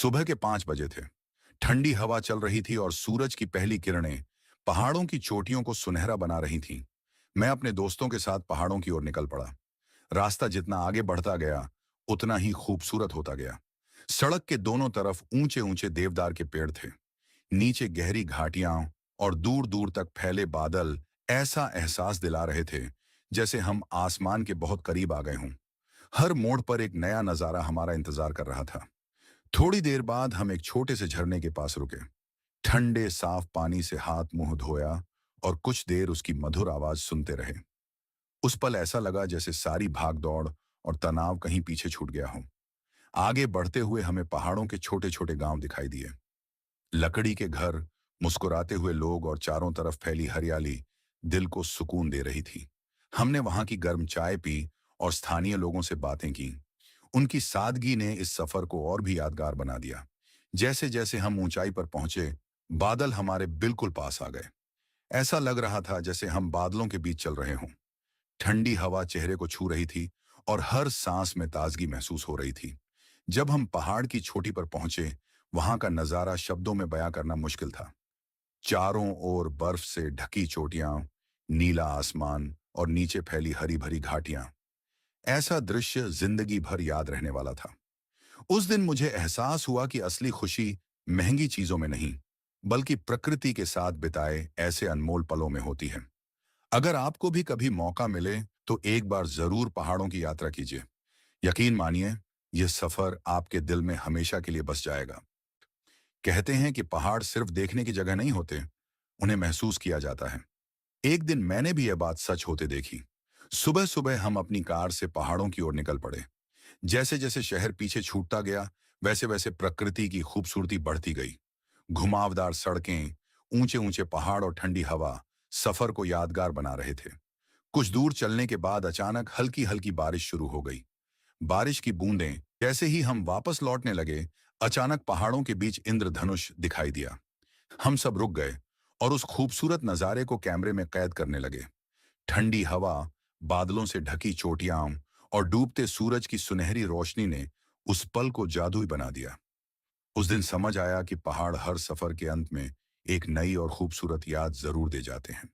सुबह के 5 बजे थे। ठंडी हवा चल रही थी और सूरज की पहली किरणें पहाड़ों की चोटियों को सुनहरा बना रही थीं। मैं अपने दोस्तों के साथ पहाड़ों की ओर निकल पड़ा। रास्ता जितना आगे बढ़ता गया, उतना ही खूबसूरत होता गया। सड़क के दोनों तरफ ऊंचे ऊंचे देवदार के पेड़ थे। नीचे गहरी घाटियां और दूर दूर तक फैले बादल ऐसा एहसास दिला रहे थे जैसे हम आसमान के बहुत करीब आ गए हों। हर मोड़ पर एक नया नजारा हमारा इंतजार कर रहा था। थोड़ी देर बाद हम एक छोटे से झरने के पास रुके। ठंडे साफ पानी से हाथ मुंह धोया और कुछ देर उसकी मधुर आवाज सुनते रहे। उस पल ऐसा लगा जैसे सारी भाग दौड़ और तनाव कहीं पीछे छूट गया हो। आगे बढ़ते हुए हमें पहाड़ों के छोटे छोटे गांव दिखाई दिए। लकड़ी के घर, मुस्कुराते हुए लोग और चारों तरफ फैली हरियाली दिल को सुकून दे रही थी। हमने वहां की गर्म चाय पी और स्थानीय लोगों से बातें की। उनकी सादगी ने इस सफर को और भी यादगार बना दिया। जैसे जैसे हम ऊंचाई पर पहुंचे, बादल हमारे बिल्कुल पास आ गए। ऐसा लग रहा था जैसे हम बादलों के बीच चल रहे हों। ठंडी हवा चेहरे को छू रही थी और हर सांस में ताजगी महसूस हो रही थी। जब हम पहाड़ की चोटी पर पहुंचे, वहां का नजारा शब्दों में बयां करना मुश्किल था। चारों ओर बर्फ से ढकी चोटियां, नीला आसमान और नीचे फैली हरी भरी घाटियां। ऐसा दृश्य जिंदगी भर याद रहने वाला था। उस दिन मुझे एहसास हुआ कि असली खुशी महंगी चीजों में नहीं, बल्कि प्रकृति के साथ बिताए ऐसे अनमोल पलों में होती है। अगर आपको भी कभी मौका मिले तो एक बार जरूर पहाड़ों की यात्रा कीजिए। यकीन मानिए, यह सफर आपके दिल में हमेशा के लिए बस जाएगा। कहते हैं कि पहाड़ सिर्फ देखने की जगह नहीं होते, उन्हें महसूस किया जाता है। एक दिन मैंने भी यह बात सच होते देखी। सुबह सुबह हम अपनी कार से पहाड़ों की ओर निकल पड़े। जैसे जैसे शहर पीछे छूटता गया, वैसे वैसे प्रकृति की खूबसूरती बढ़ती गई। घुमावदार सड़कें, ऊंचे ऊंचे पहाड़ और ठंडी हवा सफर को यादगार बना रहे थे। कुछ दूर चलने के बाद अचानक हल्की हल्की बारिश शुरू हो गई। बारिश की बूंदें जैसे ही हम वापस लौटने लगे, अचानक पहाड़ों के बीच इंद्रधनुष दिखाई दिया। हम सब रुक गए और उस खूबसूरत नजारे को कैमरे में कैद करने लगे। ठंडी हवा, बादलों से ढकी चोटियां और डूबते सूरज की सुनहरी रोशनी ने उस पल को जादुई बना दिया। उस दिन समझ आया कि पहाड़ हर सफर के अंत में एक नई और खूबसूरत याद जरूर दे जाते हैं।